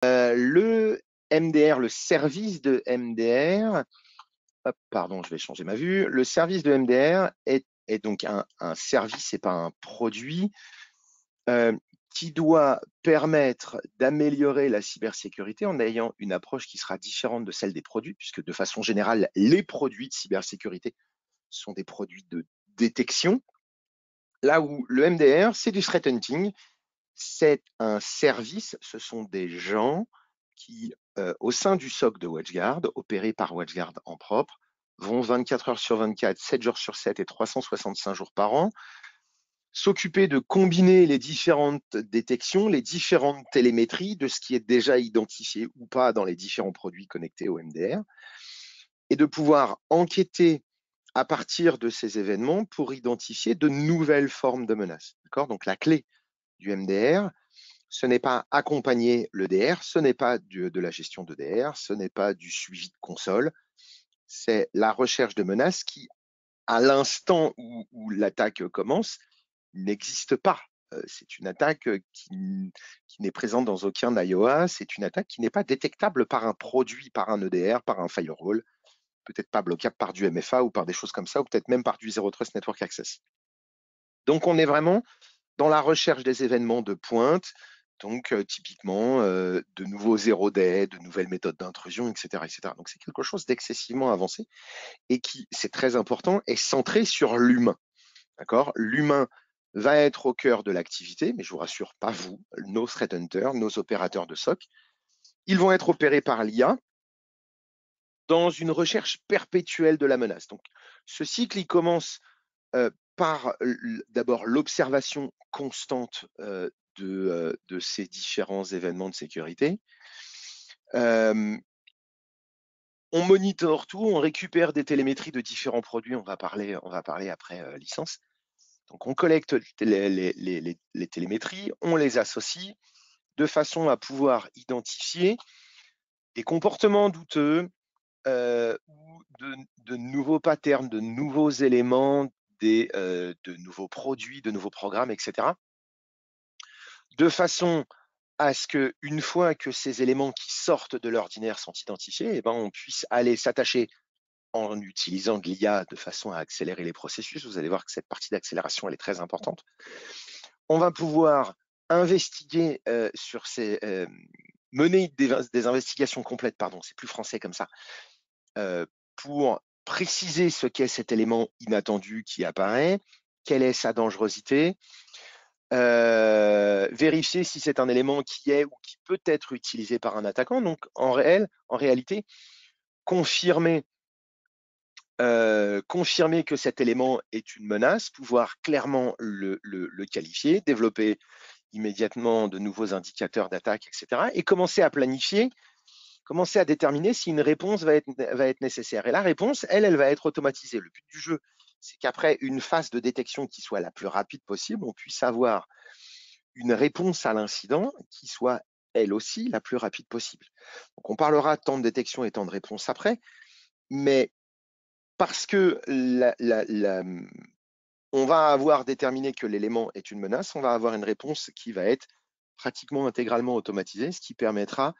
Le MDR, le service de MDR, hop, pardon, je vais changer ma vue. Le service de MDR est donc un service et pas un produit euh, qui doit permettre d'améliorer la cybersécurité en ayant une approche qui sera différente de celle des produits, puisque de façon générale, les produits de cybersécurité sont des produits de détection. Là où le MDR, c'est du threat hunting, c'est un service, ce sont des gens qui, au sein du SOC de WatchGuard, opéré par WatchGuard en propre, vont 24 heures sur 24, 7 jours sur 7 et 365 jours par an, s'occuper de combiner les différentes détections, les différentes télémétries de ce qui est déjà identifié ou pas dans les différents produits connectés au MDR, et de pouvoir enquêter à partir de ces événements pour identifier de nouvelles formes de menaces. Donc la clé du MDR, ce n'est pas accompagner le DR, ce n'est pas de la gestion de DR, ce n'est pas du suivi de console, c'est la recherche de menaces qui, à l'instant où l'attaque commence, n'existe pas. C'est une attaque qui n'est présente dans aucun IOA, c'est une attaque qui n'est pas détectable par un produit, par un EDR, par un firewall, peut-être pas bloquable par du MFA ou par des choses comme ça, ou peut-être même par du Zero Trust Network Access. Donc on est vraiment dans la recherche des événements de pointe, donc typiquement de nouveaux zero day, de nouvelles méthodes d'intrusion, etc., etc. Donc c'est quelque chose d'excessivement avancé et qui, c'est très important, est centré sur l'humain. D'accord? L'humain va être au cœur de l'activité, mais je vous rassure, pas vous, nos threat hunters, nos opérateurs de SOC. Ils vont être opérés par l'IA dans une recherche perpétuelle de la menace. Donc, ce cycle, il commence par d'abord l'observation constante de ces différents événements de sécurité. On monitore tout, on récupère des télémétries de différents produits, on va parler après licence. Donc on collecte les télémétries, on les associe de façon à pouvoir identifier des comportements douteux ou de nouveaux patterns, de nouveaux éléments, de nouveaux produits, de nouveaux programmes, etc. De façon à ce qu'une fois que ces éléments qui sortent de l'ordinaire sont identifiés, eh ben, on puisse aller s'attacher en utilisant de l'IA de façon à accélérer les processus. Vous allez voir que cette partie d'accélération, elle est très importante. On va pouvoir investiguer sur ces mener des investigations complètes, pardon, c'est plus français comme ça, pour préciser ce qu'est cet élément inattendu qui apparaît, quelle est sa dangerosité, vérifier si c'est un élément qui est ou qui peut être utilisé par un attaquant. Donc en réalité, confirmer que cet élément est une menace, pouvoir clairement le qualifier, développer immédiatement de nouveaux indicateurs d'attaque, etc. Et commencer à planifier, commencer à déterminer si une réponse va être nécessaire. Et la réponse, elle va être automatisée. Le but du jeu, c'est qu'après une phase de détection qui soit la plus rapide possible, on puisse avoir une réponse à l'incident qui soit elle aussi la plus rapide possible. Donc on parlera de temps de détection et temps de réponse après, mais parce que on va avoir déterminé que l'élément est une menace, on va avoir une réponse qui va être pratiquement intégralement automatisée, ce qui permettra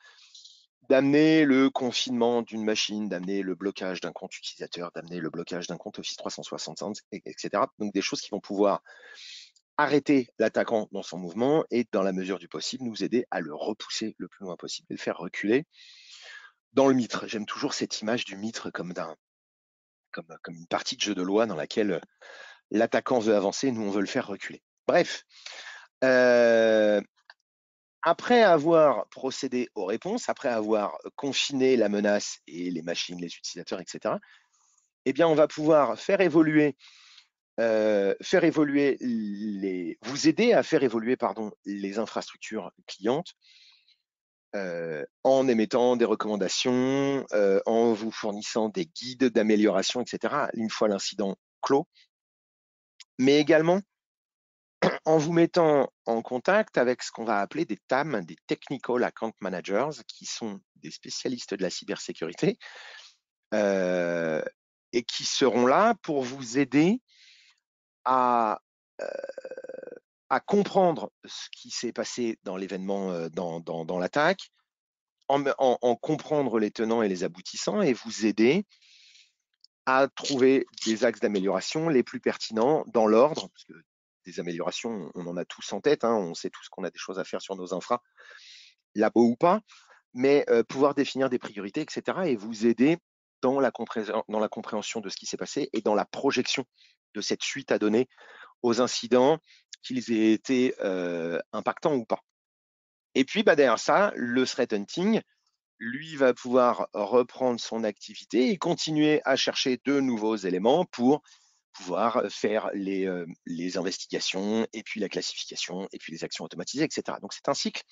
d'amener le confinement d'une machine, d'amener le blocage d'un compte utilisateur, d'amener le blocage d'un compte Office 365, etc. Donc des choses qui vont pouvoir arrêter l'attaquant dans son mouvement et, dans la mesure du possible, nous aider à le repousser le plus loin possible et le faire reculer dans le mitre. J'aime toujours cette image du mitre comme une partie de jeu de loi dans laquelle l'attaquant veut avancer, nous on veut le faire reculer. Bref, après avoir procédé aux réponses, après avoir confiné la menace et les machines, les utilisateurs, etc., eh bien on va pouvoir vous aider à faire évoluer les infrastructures clientes en émettant des recommandations, en vous fournissant des guides d'amélioration, etc., une fois l'incident clos, mais également en vous mettant en contact avec ce qu'on va appeler des TAM, des Technical Account Managers, qui sont des spécialistes de la cybersécurité et qui seront là pour vous aider à, euh, à comprendre ce qui s'est passé dans l'événement, dans l'attaque, en comprendre les tenants et les aboutissants et vous aider à trouver des axes d'amélioration les plus pertinents dans l'ordre, parce que des améliorations, on en a tous en tête, hein, on sait tous qu'on a des choses à faire sur nos infras, labo ou pas, mais pouvoir définir des priorités, etc., et vous aider dans la compréhension de ce qui s'est passé et dans la projection de cette suite à donner aux incidents, qu'ils aient été impactants ou pas. Et puis, derrière ça, le threat hunting, lui, va pouvoir reprendre son activité et continuer à chercher de nouveaux éléments pour pouvoir faire les investigations et puis la classification et puis les actions automatisées, etc. Donc, c'est un cycle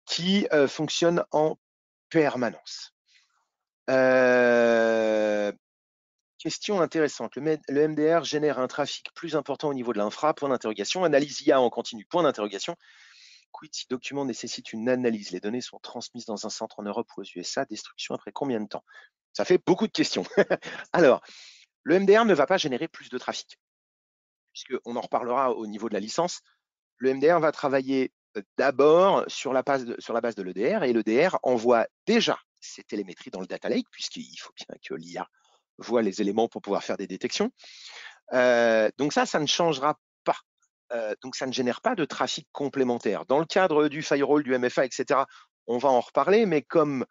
qui fonctionne en permanence. Question intéressante. Le MDR génère un trafic plus important au niveau de l'infra, point d'interrogation. Analyse IA en continu, point d'interrogation. Quid si document nécessite une analyse? Les données sont transmises dans un centre en Europe ou aux USA. Destruction après combien de temps? Ça fait beaucoup de questions. Alors, le MDR ne va pas générer plus de trafic, puisqu'on en reparlera au niveau de la licence. Le MDR va travailler d'abord sur la base de l'EDR, et l'EDR envoie déjà ses télémétries dans le data lake, puisqu'il faut bien que l'IA voit les éléments pour pouvoir faire des détections. Donc ça ne changera pas. Donc ça ne génère pas de trafic complémentaire. Dans le cadre du firewall, du MFA, etc., on va en reparler, mais comme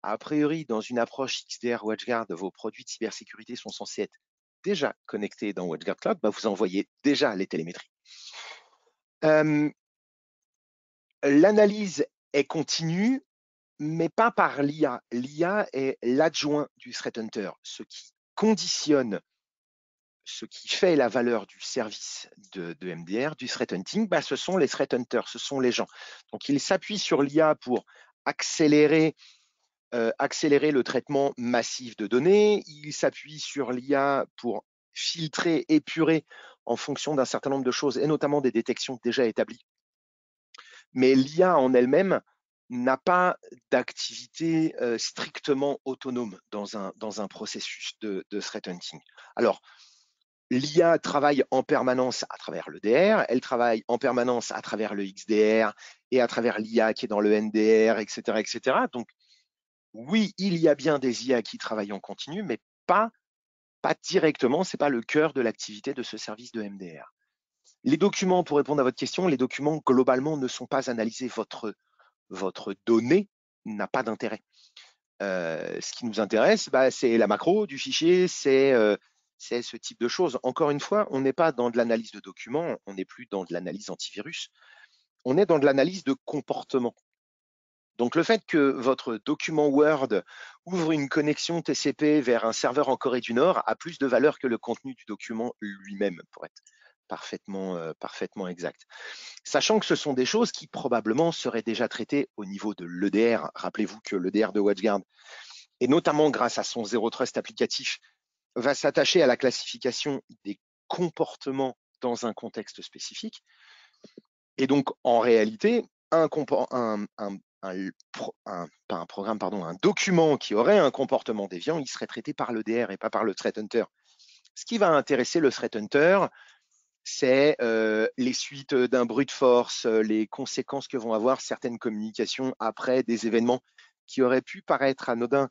a priori, dans une approche XDR WatchGuard, vos produits de cybersécurité sont censés être déjà connectés dans WatchGuard Cloud, vous envoyez déjà les télémétries. L'analyse est continue, mais pas par l'IA. L'IA est l'adjoint du threat hunter, ce qui conditionne, ce qui fait la valeur du service de MDR, du threat hunting, ce sont les threat hunters, ce sont les gens. Donc, ils s'appuient sur l'IA pour accélérer le traitement massif de données. Il s'appuie sur l'IA pour filtrer, épurer en fonction d'un certain nombre de choses, et notamment des détections déjà établies. Mais l'IA en elle-même n'a pas d'activité strictement autonome dans un processus de threat hunting. Alors, l'IA travaille en permanence à travers le DR, elle travaille en permanence à travers le XDR et à travers l'IA qui est dans le NDR, etc., etc. Donc, oui, il y a bien des IA qui travaillent en continu, mais pas directement, ce n'est pas le cœur de l'activité de ce service de MDR. Les documents, pour répondre à votre question, les documents globalement ne sont pas analysés. Votre donnée n'a pas d'intérêt. Ce qui nous intéresse, c'est la macro du fichier, c'est ce type de choses. Encore une fois, on n'est pas dans de l'analyse de documents, on n'est plus dans de l'analyse antivirus, on est dans de l'analyse de comportement. Donc, le fait que votre document Word ouvre une connexion TCP vers un serveur en Corée du Nord a plus de valeur que le contenu du document lui-même, pour être parfaitement exact. Sachant que ce sont des choses qui probablement seraient déjà traitées au niveau de l'EDR. Rappelez-vous que l'EDR de WatchGuard, et notamment grâce à son Zero Trust applicatif, va s'attacher à la classification des comportements dans un contexte spécifique. Et donc, en réalité, un document qui aurait un comportement déviant, il serait traité par l'EDR et pas par le threat hunter. Ce qui va intéresser le threat hunter, c'est les suites d'un brute force, les conséquences que vont avoir certaines communications après des événements qui auraient pu paraître anodins,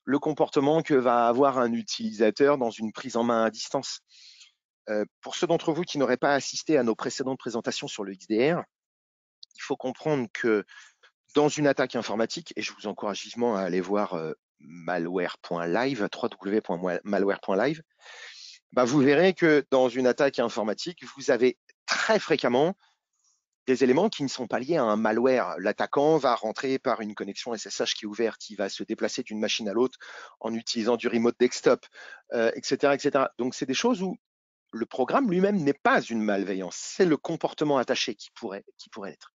le comportement que va avoir un utilisateur dans une prise en main à distance. Pour ceux d'entre vous qui n'auraient pas assisté à nos précédentes présentations sur le XDR, il faut comprendre que dans une attaque informatique, et je vous encourage vivement à aller voir malware.live, www.malware.live, vous verrez que dans une attaque informatique, vous avez très fréquemment des éléments qui ne sont pas liés à un malware. L'attaquant va rentrer par une connexion SSH qui est ouverte, il va se déplacer d'une machine à l'autre en utilisant du remote desktop, etc., etc. Donc, c'est des choses où le programme lui-même n'est pas une malveillance, c'est le comportement attaché qui pourrait l'être.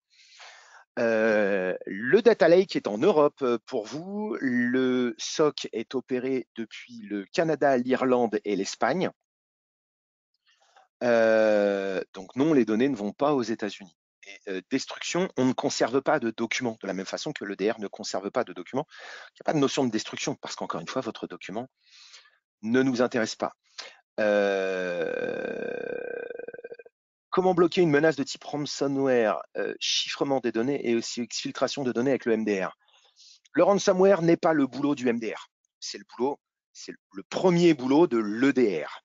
Le data lake est en Europe pour vous. Le SOC est opéré depuis le Canada, l'Irlande et l'Espagne. Donc non, les données ne vont pas aux États-Unis. Destruction, on ne conserve pas de documents, de la même façon que l'EDR ne conserve pas de documents. Il n'y a pas de notion de destruction, parce qu'encore une fois, votre document ne nous intéresse pas. Comment bloquer une menace de type ransomware, chiffrement des données et aussi exfiltration de données avec le MDR? Le ransomware n'est pas le boulot du MDR. C'est le premier boulot de l'EDR.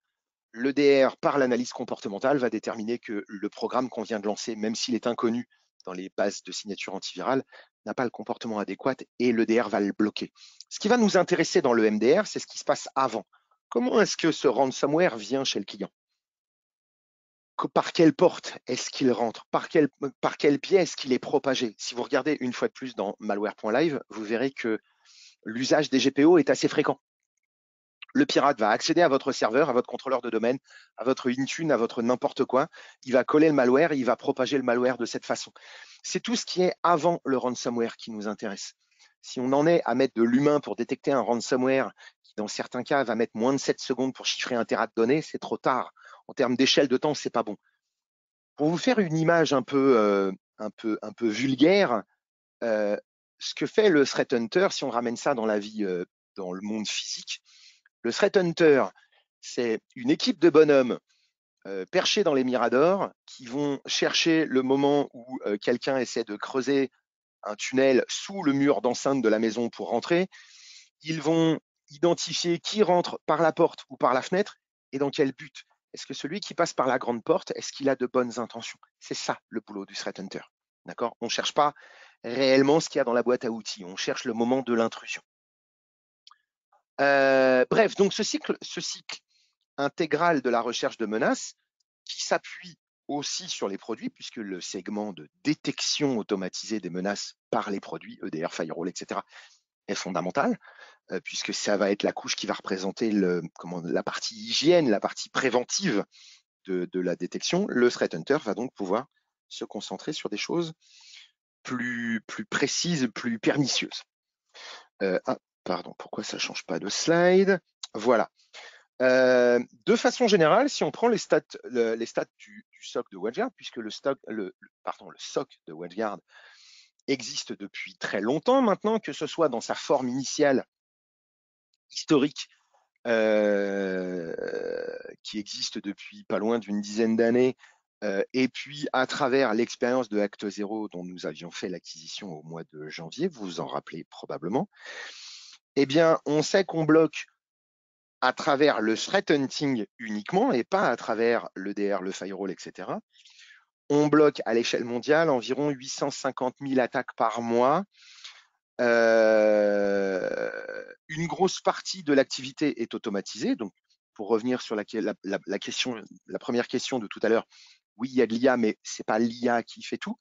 L'EDR, par l'analyse comportementale, va déterminer que le programme qu'on vient de lancer, même s'il est inconnu dans les bases de signature antivirale, n'a pas le comportement adéquat et l'EDR va le bloquer. Ce qui va nous intéresser dans le MDR, c'est ce qui se passe avant. Comment est-ce que ce ransomware vient chez le client? Par quelle porte est-ce qu'il rentre? Par quel biais est-ce qu'il est propagé? Si vous regardez une fois de plus dans malware.live, vous verrez que l'usage des GPO est assez fréquent. Le pirate va accéder à votre serveur, à votre contrôleur de domaine, à votre Intune, à votre n'importe quoi. Il va coller le malware et il va propager le malware de cette façon. C'est tout ce qui est avant le ransomware qui nous intéresse. Si on en est à mettre de l'humain pour détecter un ransomware qui, dans certains cas, va mettre moins de 7 secondes pour chiffrer un téra de données, c'est trop tard. En termes d'échelle de temps, c'est pas bon. Pour vous faire une image un peu vulgaire, ce que fait le threat hunter, si on ramène ça dans la vie, dans le monde physique, le threat hunter, c'est une équipe de bonhommes perchés dans les miradors qui vont chercher le moment où quelqu'un essaie de creuser un tunnel sous le mur d'enceinte de la maison pour rentrer. Ils vont identifier qui rentre par la porte ou par la fenêtre et dans quel but. Est-ce que celui qui passe par la grande porte, est-ce qu'il a de bonnes intentions? C'est ça le boulot du threat hunter. D'accord? On ne cherche pas réellement ce qu'il y a dans la boîte à outils, on cherche le moment de l'intrusion. Bref, donc ce cycle intégral de la recherche de menaces qui s'appuie aussi sur les produits, puisque le segment de détection automatisée des menaces par les produits, EDR, Firewall, etc., est fondamental, puisque ça va être la couche qui va représenter la partie hygiène, la partie préventive de la détection. Le threat hunter va donc pouvoir se concentrer sur des choses plus précises, plus pernicieuses. Pardon, pourquoi ça ne change pas de slide? Voilà. De façon générale, si on prend les stats du SOC de WatchGuard, puisque le SOC de WatchGuard existe depuis très longtemps maintenant, que ce soit dans sa forme initiale historique, qui existe depuis pas loin d'une dizaine d'années, et puis à travers l'expérience de Acte Zero dont nous avions fait l'acquisition au mois de janvier, vous vous en rappelez probablement, eh bien, on sait qu'on bloque à travers le threat hunting uniquement et pas à travers l'EDR, le firewall, etc. On bloque à l'échelle mondiale environ 850 000 attaques par mois. Une grosse partie de l'activité est automatisée. Donc, pour revenir sur la première question de tout à l'heure, oui, il y a de l'IA, mais ce n'est pas l'IA qui fait tout.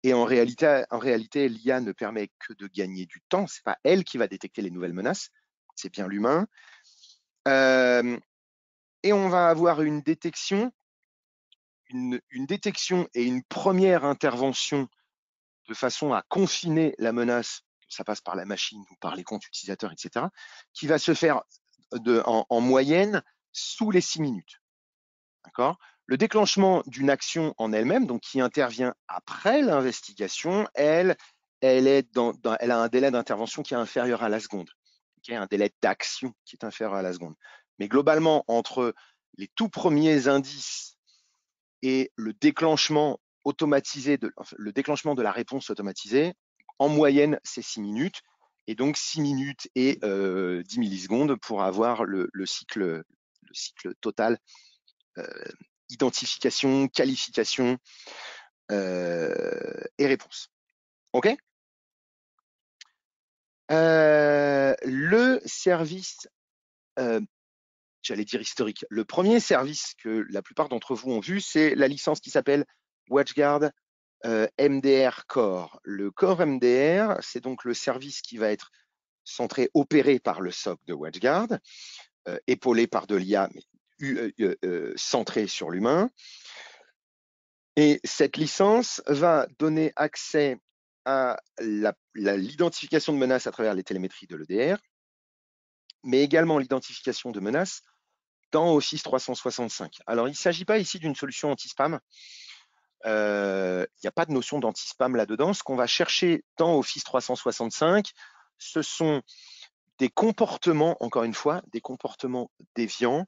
Et en réalité, l'IA ne permet que de gagner du temps. Ce n'est pas elle qui va détecter les nouvelles menaces, c'est bien l'humain. Et on va avoir une détection et une première intervention de façon à confiner la menace, ça passe par la machine ou par les comptes utilisateurs, etc., qui va se faire en moyenne sous les 6 minutes. D'accord? Le déclenchement d'une action en elle-même, donc qui intervient après l'investigation, elle a un délai d'intervention qui est inférieur à la seconde, okay? Un délai d'action qui est inférieur à la seconde. Mais globalement, entre les tout premiers indices et le déclenchement de la réponse automatisée, en moyenne, c'est 6 minutes. Et donc 6 minutes et 10 millisecondes pour avoir le cycle total, identification, qualification et réponse. OK? Le service, j'allais dire historique, le premier service que la plupart d'entre vous ont vu, c'est la licence qui s'appelle WatchGuard MDR Core. Le Core MDR, c'est donc le service qui va être centré, opéré par le SOC de WatchGuard, épaulé par de l'IA, mais centré sur l'humain. Et cette licence va donner accès à l'identification de menaces à travers les télémétries de l'EDR, mais également l'identification de menaces dans Office 365. Alors, il ne s'agit pas ici d'une solution anti-spam. Il n'y a pas de notion d'anti-spam là-dedans. Ce qu'on va chercher dans Office 365, ce sont des comportements, encore une fois, des comportements déviants,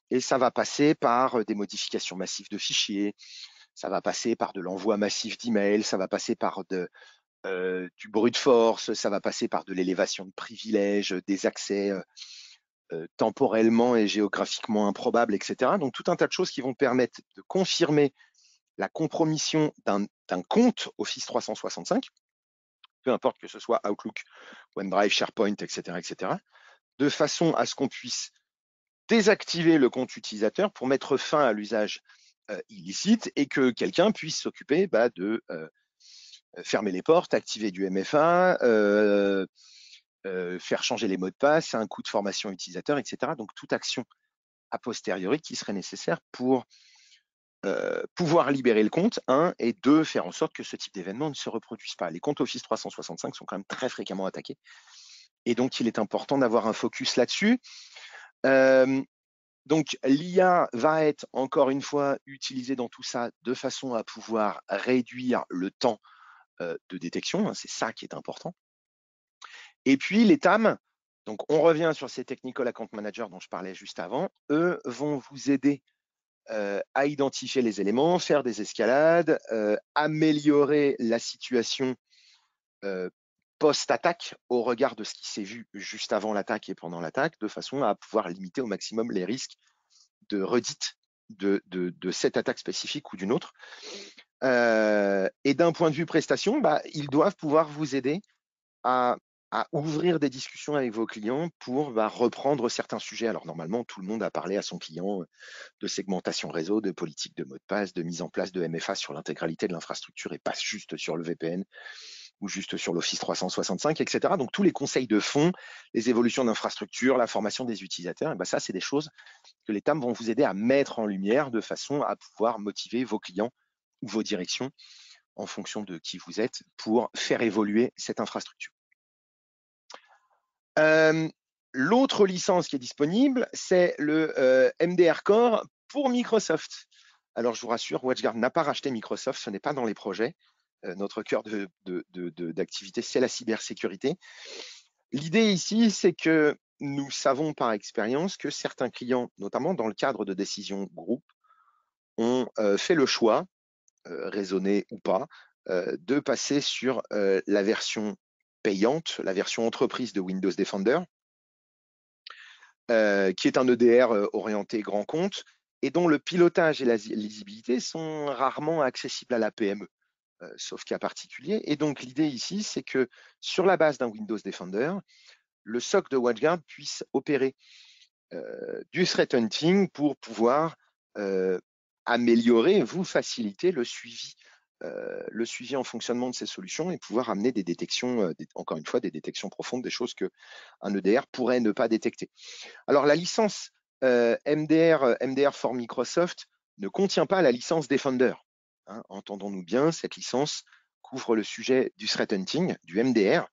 et ça va passer par des modifications massives de fichiers, ça va passer par de l'envoi massif d'emails, ça va passer par du brute force, ça va passer par de l'élévation de privilèges, des accès temporellement et géographiquement improbables, etc. Donc tout un tas de choses qui vont permettre de confirmer la compromission d'un compte Office 365, peu importe que ce soit Outlook, OneDrive, SharePoint, etc., de façon à ce qu'on puisse désactiver le compte utilisateur pour mettre fin à l'usage illicite et que quelqu'un puisse s'occuper de fermer les portes, activer du MFA, faire changer les mots de passe, un coût de formation utilisateur, etc. Donc toute action a posteriori qui serait nécessaire pour pouvoir libérer le compte, et deux, faire en sorte que ce type d'événement ne se reproduise pas. Les comptes Office 365 sont quand même très fréquemment attaqués, et donc il est important d'avoir un focus là-dessus. Donc l'IA va être encore une fois utilisée dans tout ça de façon à pouvoir réduire le temps de détection, c'est ça qui est important. Et puis les TAM, donc on revient sur ces Technical Account Managers dont je parlais juste avant, eux vont vous aider à identifier les éléments, faire des escalades, améliorer la situation post-attaque au regard de ce qui s'est vu juste avant l'attaque et pendant l'attaque, de façon à pouvoir limiter au maximum les risques de redite de cette attaque spécifique ou d'une autre. Et d'un point de vue prestation, ils doivent pouvoir vous aider à ouvrir des discussions avec vos clients pour reprendre certains sujets. Alors normalement, tout le monde a parlé à son client de segmentation réseau, de politique de mot de passe, de mise en place de MFA sur l'intégralité de l'infrastructure et pas juste sur le VPN ou juste sur l'Office 365, etc. Donc tous les conseils de fond, les évolutions d'infrastructure, la formation des utilisateurs, et ça c'est des choses que les TAM vont vous aider à mettre en lumière de façon à pouvoir motiver vos clients ou vos directions en fonction de qui vous êtes pour faire évoluer cette infrastructure. L'autre licence qui est disponible, c'est le MDR Core pour Microsoft. Alors, je vous rassure, WatchGuard n'a pas racheté Microsoft, ce n'est pas dans les projets. Notre cœur d'activité, c'est la cybersécurité. L'idée ici, c'est que nous savons par expérience que certains clients, notamment dans le cadre de décisions groupe, ont fait le choix, raisonné ou pas, de passer sur la version payante, la version entreprise de Windows Defender, qui est un EDR orienté grand compte et dont le pilotage et la lisibilité sont rarement accessibles à la PME, sauf cas particulier. Et donc l'idée ici, c'est que sur la base d'un Windows Defender, le SOC de WatchGuard puisse opérer du threat hunting pour pouvoir améliorer, vous faciliter le suivi en fonctionnement de ces solutions et pouvoir amener des détections, encore une fois, des détections profondes, des choses qu'un EDR pourrait ne pas détecter. Alors, la licence MDR for Microsoft ne contient pas la licence Defender. Entendons-nous bien, cette licence couvre le sujet du threat hunting, du MDR,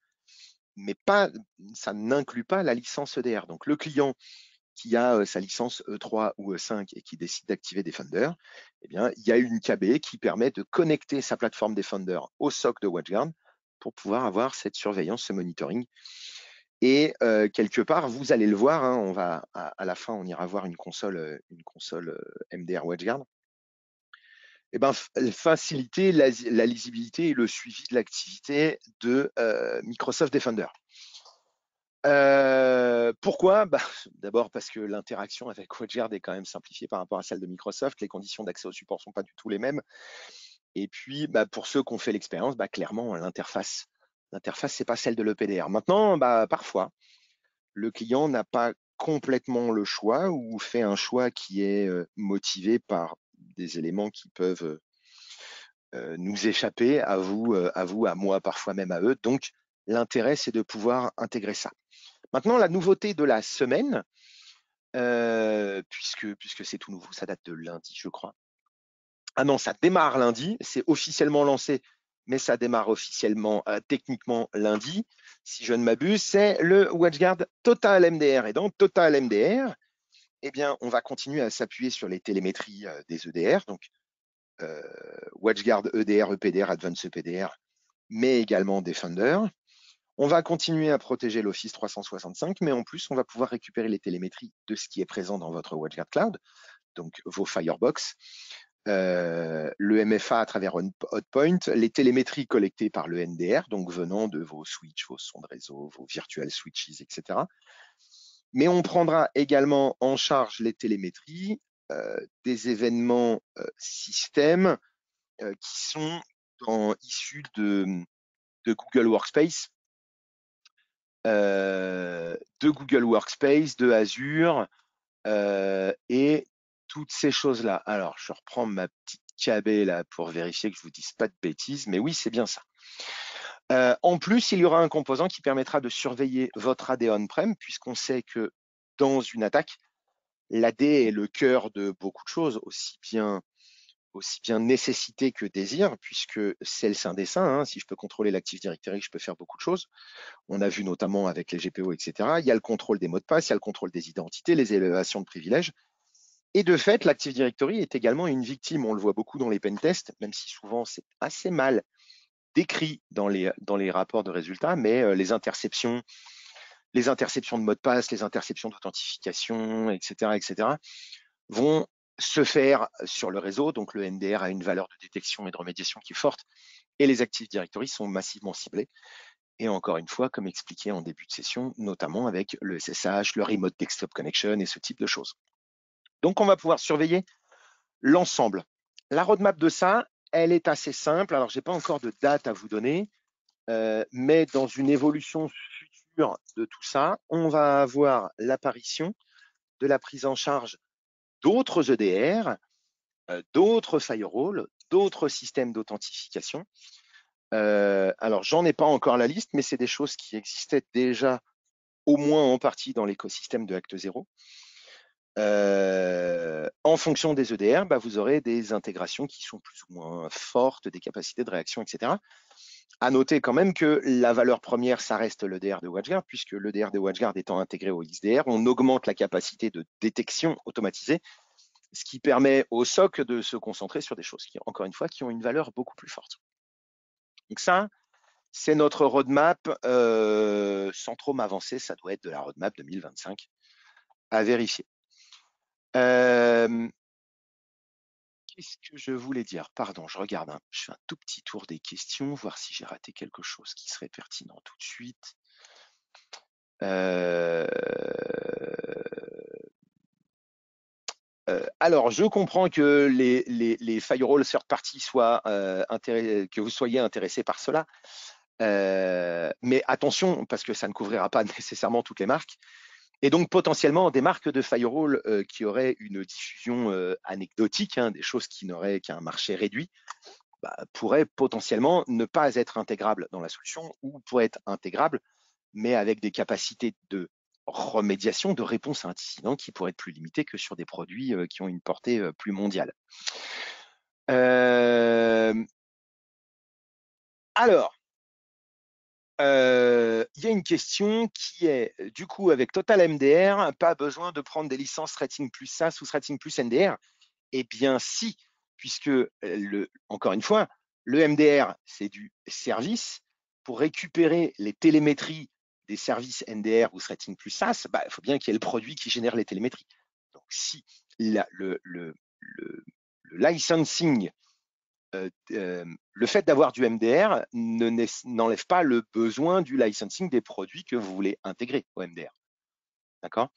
mais ça n'inclut pas la licence EDR. Donc, le client qui a sa licence E3 ou E5 et qui décide d'activer Defender, il y a une KB qui permet de connecter sa plateforme Defender au SOC de WatchGuard pour pouvoir avoir cette surveillance, ce monitoring. Et quelque part, vous allez le voir, on va à la fin, on ira voir une console MDR WatchGuard. Faciliter la lisibilité et le suivi de l'activité de Microsoft Defender. Pourquoi ? D'abord parce que l'interaction avec WatchGuard est quand même simplifiée par rapport à celle de Microsoft. Les conditions d'accès au support ne sont pas du tout les mêmes. Et puis, pour ceux qui ont fait l'expérience, clairement, l'interface, c'est pas celle de l'EPDR. Maintenant, parfois, le client n'a pas complètement le choix ou fait un choix qui est motivé par des éléments qui peuvent nous échapper, à vous, à moi, parfois même à eux. Donc, l'intérêt, c'est de pouvoir intégrer ça. Maintenant, la nouveauté de la semaine, puisque c'est tout nouveau, ça date de lundi, je crois. Ah non, ça démarre lundi, c'est officiellement lancé, mais ça démarre officiellement, techniquement lundi, si je ne m'abuse, c'est le WatchGuard Total MDR. Et dans Total MDR, on va continuer à s'appuyer sur les télémétries des EDR, donc WatchGuard EDR, EPDR, Advanced EPDR, mais également Defender. On va continuer à protéger l'Office 365, mais en plus, on va pouvoir récupérer les télémétries de ce qui est présent dans votre WatchGuard Cloud, donc vos Firebox, le MFA à travers Hotpoint, les télémétries collectées par le NDR, donc venant de vos switches, vos sons de réseau, vos virtual switches, etc. Mais on prendra également en charge les télémétries des événements système qui sont issus de Google Workspace, de Azure et toutes ces choses-là. Alors, je reprends ma petite KB là pour vérifier que je vous dise pas de bêtises, mais oui, c'est bien ça. En plus, il y aura un composant qui permettra de surveiller votre AD on-prem, puisqu'on sait que dans une attaque, l'AD est le cœur de beaucoup de choses, aussi bien nécessité que désir, puisque c'est le saint des saints. Hein. Si je peux contrôler l'Active Directory, je peux faire beaucoup de choses. On a vu notamment avec les GPO, etc. Il y a le contrôle des mots de passe, il y a le contrôle des identités, les élévations de privilèges. Et de fait, l'Active Directory est également une victime. On le voit beaucoup dans les pentests, même si souvent c'est assez mal décrit dans les rapports de résultats, mais les interceptions de mots de passe, les interceptions d'authentification, etc., vont se faire sur le réseau. Donc le NDR a une valeur de détection et de remédiation qui est forte, et les Active Directory sont massivement ciblés. Et encore une fois, comme expliqué en début de session, notamment avec le SSH, le Remote Desktop Connection et ce type de choses. Donc on va pouvoir surveiller l'ensemble. La roadmap de ça, elle est assez simple. Alors, je n'ai pas encore de date à vous donner, mais dans une évolution future de tout ça, on va avoir l'apparition de la prise en charge d'autres EDR, d'autres firewalls, d'autres systèmes d'authentification. Alors, j'en ai pas encore la liste, mais c'est des choses qui existaient déjà au moins en partie dans l'écosystème de Acte Zero. En fonction des EDR, vous aurez des intégrations qui sont plus ou moins fortes, des capacités de réaction, etc. À noter quand même que la valeur première, ça reste l'EDR de WatchGuard, puisque l'EDR de WatchGuard étant intégré au XDR, on augmente la capacité de détection automatisée, ce qui permet au SOC de se concentrer sur des choses qui, encore une fois, qui ont une valeur beaucoup plus forte. Donc ça, c'est notre roadmap. Sans trop m'avancer, ça doit être de la roadmap 2025 à vérifier. Qu'est-ce que je voulais dire? Pardon, je regarde. Je fais un tout petit tour des questions, voir si j'ai raté quelque chose qui serait pertinent tout de suite. Alors, je comprends que les firewalls third party soient que vous soyez intéressé par cela. Mais attention, parce que ça ne couvrira pas nécessairement toutes les marques. Et donc, potentiellement, des marques de firewall qui auraient une diffusion anecdotique, des choses qui n'auraient qu'un marché réduit, pourraient potentiellement ne pas être intégrables dans la solution ou pourraient être intégrables, mais avec des capacités de remédiation, de réponse à un incident qui pourraient être plus limitées que sur des produits qui ont une portée plus mondiale. Alors, il y a une question qui est, du coup, avec Total MDR, pas besoin de prendre des licences Threating plus SaaS ou Threating plus NDR. Eh bien, si, puisque, encore une fois, le MDR, c'est du service. Pour récupérer les télémétries des services NDR ou Threating plus SaaS, il faut bien qu'il y ait le produit qui génère les télémétries. Donc, si le licensing, le fait d'avoir du MDR n'enlève pas le besoin du licensing des produits que vous voulez intégrer au MDR. D'accord ?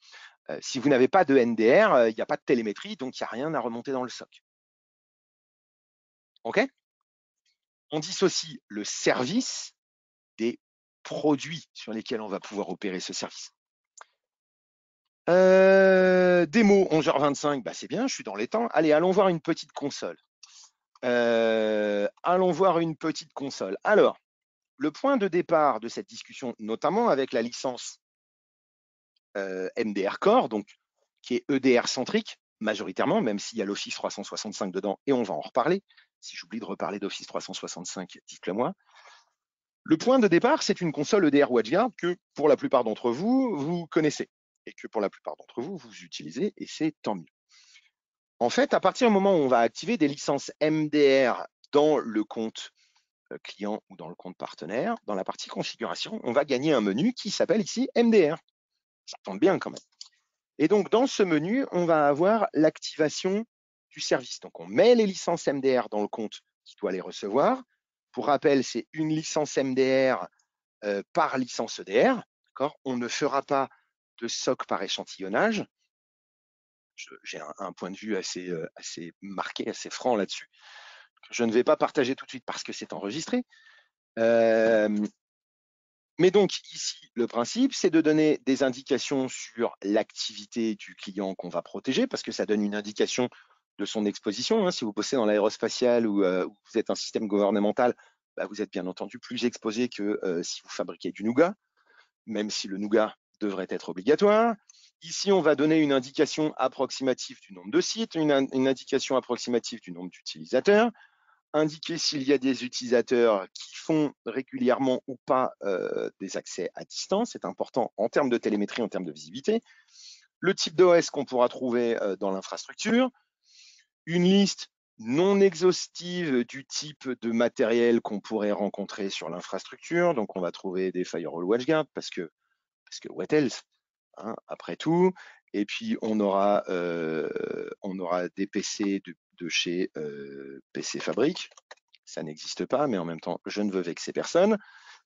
Si vous n'avez pas de NDR, il n'y a pas de télémétrie, donc il n'y a rien à remonter dans le SOC. OK ? On dissocie le service des produits sur lesquels on va pouvoir opérer ce service. Démo 11h25, c'est bien, je suis dans les temps. Allez, allons voir une petite console. Alors, le point de départ de cette discussion, notamment avec la licence MDR Core, donc qui est EDR centrique majoritairement, même s'il y a l'Office 365 dedans, et on va en reparler. Si j'oublie de reparler d'Office 365, dites-le moi. Le point de départ, c'est une console EDR WatchGuard que pour la plupart d'entre vous, vous connaissez et que pour la plupart d'entre vous, vous utilisez, et c'est tant mieux. En fait, à partir du moment où on va activer des licences MDR dans le compte client ou dans le compte partenaire, dans la partie configuration, on va gagner un menu qui s'appelle ici MDR. Ça tombe bien quand même. Et donc, dans ce menu, on va avoir l'activation du service. Donc, on met les licences MDR dans le compte qui doit les recevoir. Pour rappel, c'est une licence MDR par licence EDR. On ne fera pas de SOC par échantillonnage. J'ai un point de vue assez marqué, assez franc là-dessus. Je ne vais pas partager tout de suite parce que c'est enregistré. Mais donc ici, le principe, c'est de donner des indications sur l'activité du client qu'on va protéger, parce que ça donne une indication de son exposition. Hein. Si vous bossez dans l'aérospatial ou vous êtes un système gouvernemental, bah, vous êtes bien entendu plus exposé que si vous fabriquez du nougat, même si le nougat devrait être obligatoire. Ici, on va donner une indication approximative du nombre de sites, une indication approximative du nombre d'utilisateurs, indiquer s'il y a des utilisateurs qui font régulièrement ou pas des accès à distance. C'est important en termes de télémétrie, en termes de visibilité. Le type d'OS qu'on pourra trouver dans l'infrastructure. Une liste non exhaustive du type de matériel qu'on pourrait rencontrer sur l'infrastructure. Donc, on va trouver des firewall WatchGuard parce que what else, hein, après tout. Et puis, on aura des PC de chez PC Fabrique. Ça n'existe pas, mais en même temps, je ne veux vexer personne.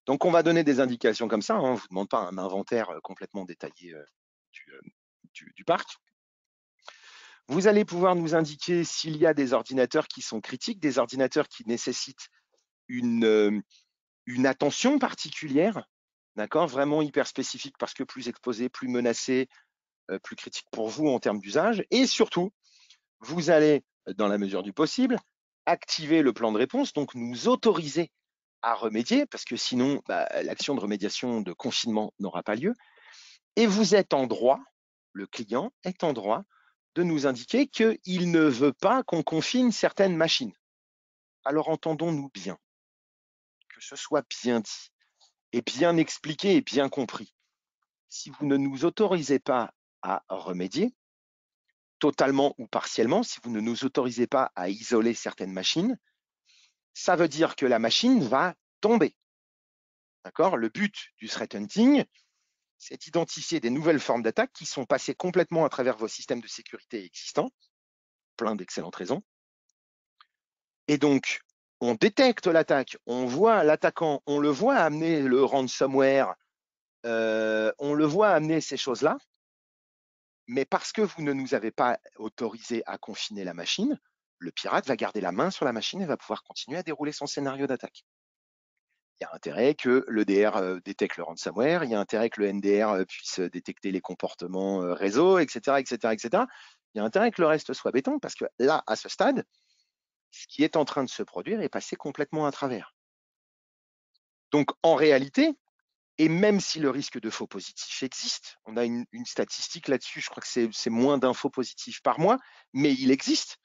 Donc, on va donner des indications comme ça. Hein. On ne vous demande pas un inventaire complètement détaillé du parc. Vous allez pouvoir nous indiquer s'il y a des ordinateurs qui sont critiques, des ordinateurs qui nécessitent une attention particulière, d'accord, vraiment hyper spécifique parce que plus exposé, plus menacé, plus critique pour vous en termes d'usage. Et surtout, vous allez, dans la mesure du possible, activer le plan de réponse, donc nous autoriser à remédier, parce que sinon, l'action de remédiation de confinement n'aura pas lieu. Et vous êtes en droit, le client est en droit de nous indiquer qu'il ne veut pas qu'on confine certaines machines. Alors entendons-nous bien, que ce soit bien dit et bien expliqué et bien compris. Si vous ne nous autorisez pas à remédier, totalement ou partiellement, si vous ne nous autorisez pas à isoler certaines machines, ça veut dire que la machine va tomber. D'accord ? Le but du threat hunting, c'est d'identifier des nouvelles formes d'attaque qui sont passées complètement à travers vos systèmes de sécurité existants, plein d'excellentes raisons. Et donc, on détecte l'attaque, on voit l'attaquant, on le voit amener le ransomware, on le voit amener ces choses-là, mais parce que vous ne nous avez pas autorisé à confiner la machine, le pirate va garder la main sur la machine et va pouvoir continuer à dérouler son scénario d'attaque. Il y a intérêt que l'EDR détecte le ransomware, il y a intérêt que le NDR puisse détecter les comportements réseau, etc., etc., etc. Il y a intérêt que le reste soit béton, parce que là, à ce stade, ce qui est en train de se produire est passé complètement à travers. Donc, en réalité, et même si le risque de faux positifs existe, on a une statistique là-dessus, je crois que c'est moins d'un faux positif par mois, mais il existe.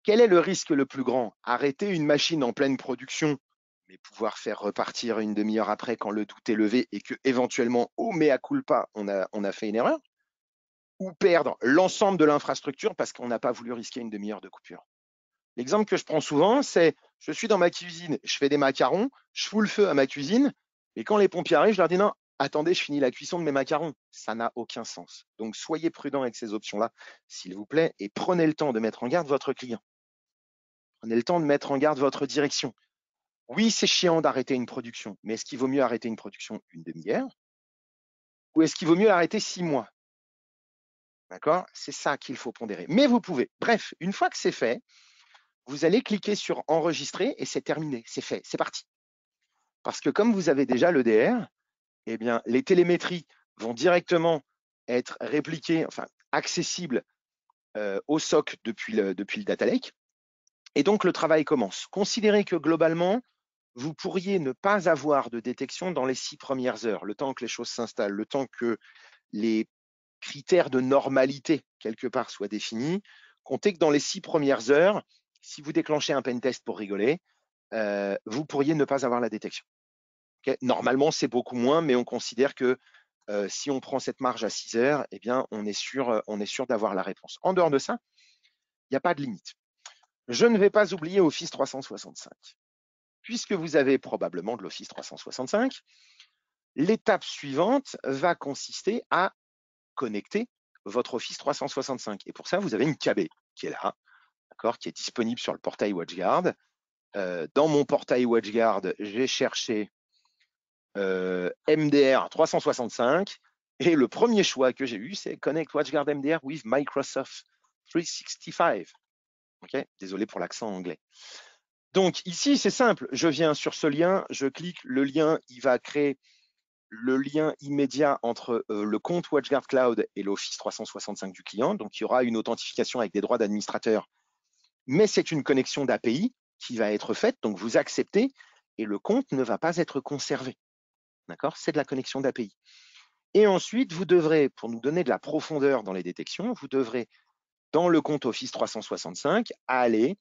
Quel est le risque le plus grand? Arrêter une machine en pleine production, mais pouvoir faire repartir une demi-heure après quand le doute est levé et que éventuellement, au mea culpa, on a fait une erreur? Ou perdre l'ensemble de l'infrastructure parce qu'on n'a pas voulu risquer une demi-heure de coupure? L'exemple que je prends souvent, c'est je suis dans ma cuisine, je fais des macarons, je fous le feu à ma cuisine, et quand les pompiers arrivent, je leur dis non, attendez, je finis la cuisson de mes macarons. Ça n'a aucun sens. Donc soyez prudents avec ces options-là, s'il vous plaît, et prenez le temps de mettre en garde votre client. Prenez le temps de mettre en garde votre direction. Oui, c'est chiant d'arrêter une production, mais est-ce qu'il vaut mieux arrêter une production une demi-heure ou est-ce qu'il vaut mieux l'arrêter 6 mois? D'accord? C'est ça qu'il faut pondérer. Mais vous pouvez. Bref, une fois que c'est fait, vous allez cliquer sur enregistrer et c'est terminé, c'est fait, c'est parti. Parce que comme vous avez déjà l'EDR, eh bien, les télémétries vont directement être répliquées, enfin accessibles au SOC depuis le data lake. Et donc, le travail commence. Considérez que globalement, vous pourriez ne pas avoir de détection dans les 6 premières heures, le temps que les choses s'installent, le temps que les critères de normalité, quelque part, soient définis. Comptez que dans les 6 premières heures, si vous déclenchez un pentest pour rigoler, vous pourriez ne pas avoir la détection. Okay? Normalement, c'est beaucoup moins, mais on considère que si on prend cette marge à 6 heures, eh bien, on est sûr d'avoir la réponse. En dehors de ça, il n'y a pas de limite. Je ne vais pas oublier Office 365. Puisque vous avez probablement de l'Office 365, l'étape suivante va consister à connecter votre Office 365. Et pour ça, vous avez une KB. qui est là, d'accord, qui est disponible sur le portail WatchGuard. Dans mon portail WatchGuard, j'ai cherché MDR 365 et le premier choix que j'ai eu, c'est Connect WatchGuard MDR with Microsoft 365. Okay, désolé pour l'accent anglais. Donc ici, c'est simple. Je viens sur ce lien, je clique, le lien, il va créer le lien immédiat entre le compte WatchGuard Cloud et l'Office 365 du client. Donc, il y aura une authentification avec des droits d'administrateur, mais c'est une connexion d'API qui va être faite. Donc, vous acceptez et le compte ne va pas être conservé. D'accord? C'est de la connexion d'API. Et ensuite, vous devrez, pour nous donner de la profondeur dans les détections, vous devrez, dans le compte Office 365, aller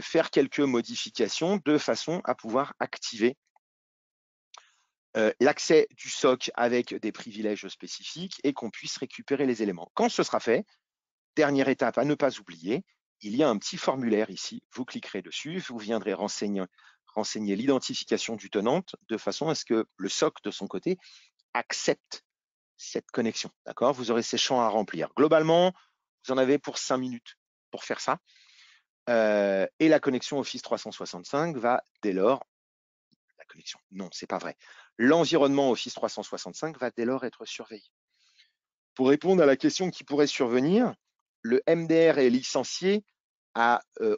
faire quelques modifications de façon à pouvoir activer l'accès du SOC avec des privilèges spécifiques et qu'on puisse récupérer les éléments. Quand ce sera fait, dernière étape à ne pas oublier, il y a un petit formulaire ici, vous cliquerez dessus, vous viendrez renseigner l'identification du tenant de façon à ce que le SOC de son côté accepte cette connexion. D'accord? Vous aurez ces champs à remplir. Globalement, vous en avez pour 5 minutes pour faire ça. Et la connexion Office 365 va dès lors, la connexion, non, c'est pas vrai. L'environnement Office 365 va dès lors être surveillé. Pour répondre à la question qui pourrait survenir, le MDR est licencié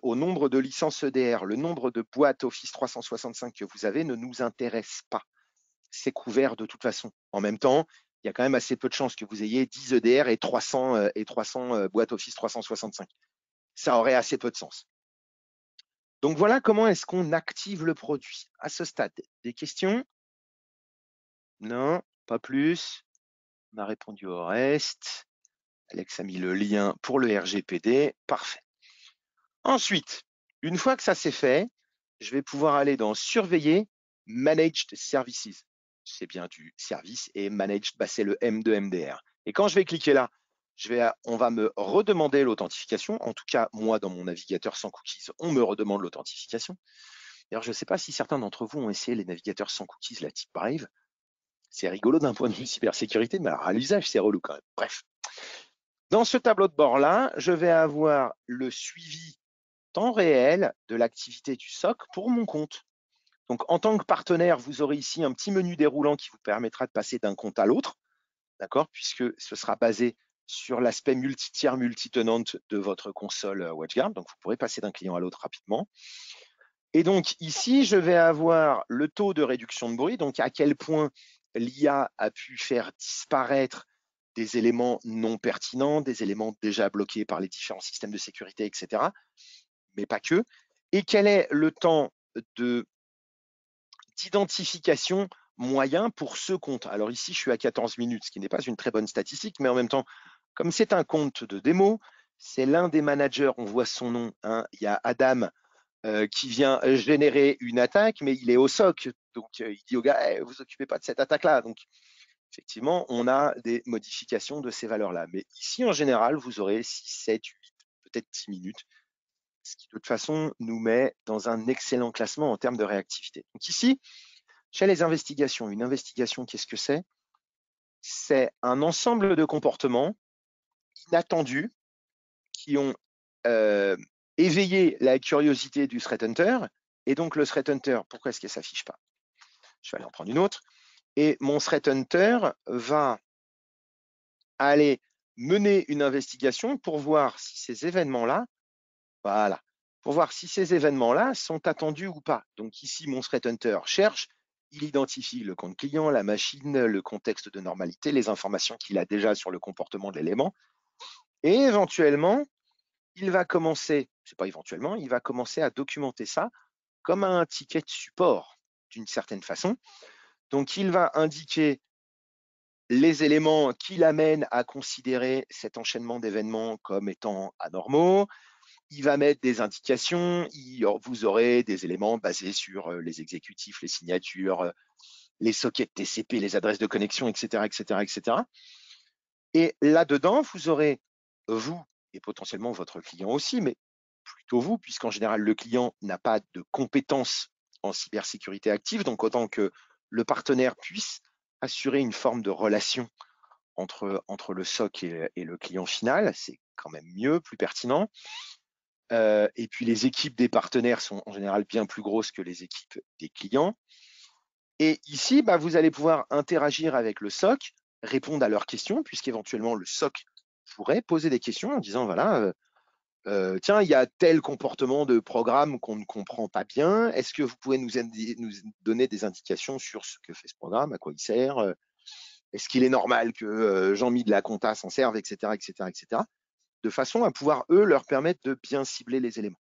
au nombre de licences EDR. Le nombre de boîtes Office 365 que vous avez ne nous intéresse pas. C'est couvert de toute façon. En même temps, il y a quand même assez peu de chances que vous ayez 10 EDR et 300 boîtes Office 365. Ça aurait assez peu de sens. Donc voilà comment est-ce qu'on active le produit à ce stade. Des questions? Non, pas plus. On a répondu au reste. Alex a mis le lien pour le RGPD. Parfait. Ensuite, une fois que ça c'est fait, je vais pouvoir aller dans Surveiller, Managed Services. C'est bien du service et Managed, c'est le M de MDR. Et quand je vais cliquer là, on va me redemander l'authentification. En tout cas, moi, dans mon navigateur sans cookies, on me redemande l'authentification. D'ailleurs, je ne sais pas si certains d'entre vous ont essayé les navigateurs sans cookies, la type Brave. C'est rigolo d'un point de vue cybersécurité, mais alors à l'usage, c'est relou quand même. Bref. Dans ce tableau de bord-là, je vais avoir le suivi temps réel de l'activité du SOC pour mon compte. Donc, en tant que partenaire, vous aurez ici un petit menu déroulant qui vous permettra de passer d'un compte à l'autre, d'accord, puisque ce sera basé sur l'aspect multi-tiers, multi-tenant de votre console WatchGuard. Donc, vous pourrez passer d'un client à l'autre rapidement. Et donc, ici, je vais avoir le taux de réduction de bruit, donc à quel point l'IA a pu faire disparaître des éléments non pertinents, des éléments déjà bloqués par les différents systèmes de sécurité, etc., mais pas que. Et quel est le temps d'identification moyen pour ce compte? Alors ici, je suis à 14 minutes, ce qui n'est pas une très bonne statistique, mais en même temps, comme c'est un compte de démo, c'est l'un des managers, on voit son nom, hein, il y a Adam qui vient générer une attaque, mais il est au SOC. Donc, il dit au gars, hey, vous occupez pas de cette attaque-là. Donc, effectivement, on a des modifications de ces valeurs-là. Mais ici, en général, vous aurez 6, 7, 8, peut-être 10 minutes, ce qui, de toute façon, nous met dans un excellent classement en termes de réactivité. Donc, ici, chez les investigations, une investigation, qu'est-ce que c'est? C'est un ensemble de comportements inattendus qui ont éveillé la curiosité du threat hunter. Et donc, le threat hunter, pourquoi est-ce qu'il ne s'affiche pas? Je vais aller en prendre une autre. Et mon threat hunter va aller mener une investigation pour voir si ces événements-là, voilà, pour voir si ces événements-là sont attendus ou pas. Donc ici, mon threat hunter cherche, il identifie le compte client, la machine, le contexte de normalité, les informations qu'il a déjà sur le comportement de l'élément. Et éventuellement, il va commencer, c'est pas éventuellement, il va commencer à documenter ça comme un ticket de support d'une certaine façon. Donc, il va indiquer les éléments qui l'amènent à considérer cet enchaînement d'événements comme étant anormaux. Il va mettre des indications, vous aurez des éléments basés sur les exécutifs, les signatures, les sockets TCP, les adresses de connexion, etc., etc., etc. Et là-dedans, vous aurez, vous, et potentiellement votre client aussi, mais plutôt vous, puisqu'en général, le client n'a pas de compétences en cybersécurité active, donc autant que le partenaire puisse assurer une forme de relation entre le SOC et le client final, c'est quand même mieux, plus pertinent. Et puis les équipes des partenaires sont en général bien plus grosses que les équipes des clients. Et ici, vous allez pouvoir interagir avec le SOC, répondre à leurs questions, puisqu'éventuellement le SOC pourrait poser des questions en disant, voilà, tiens, il y a tel comportement de programme qu'on ne comprend pas bien. Est-ce que vous pouvez nous donner des indications sur ce que fait ce programme, à quoi il sert? Est-ce qu'il est normal que Jean-Mi de la compta s'en serve, etc., etc., etc., de façon à pouvoir, eux, leur permettre de bien cibler les éléments.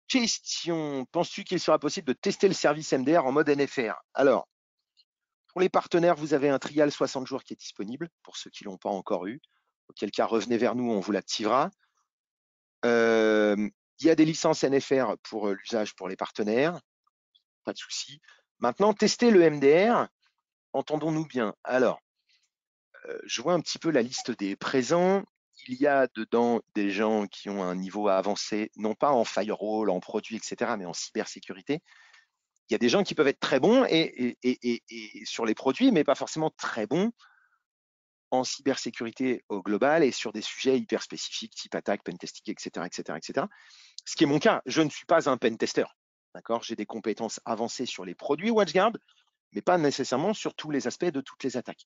Question, penses-tu qu'il sera possible de tester le service MDR en mode NFR? Alors, pour les partenaires, vous avez un trial 60 jours qui est disponible, pour ceux qui ne l'ont pas encore eu. Auquel cas, revenez vers nous, on vous l'activera. Il y a des licences NFR pour l'usage pour les partenaires, pas de souci. Maintenant, tester le MDR, entendons-nous bien. Alors, je vois un petit peu la liste des présents. Il y a dedans des gens qui ont un niveau avancé, non pas en firewall, en produit, etc., mais en cybersécurité. Il y a des gens qui peuvent être très bons et sur les produits, mais pas forcément très bons en cybersécurité au global et sur des sujets hyper spécifiques, type attaque, pentesting, etc., etc., etc. Ce qui est mon cas, je ne suis pas un pentester. D'accord, j'ai des compétences avancées sur les produits WatchGuard, mais pas nécessairement sur tous les aspects de toutes les attaques.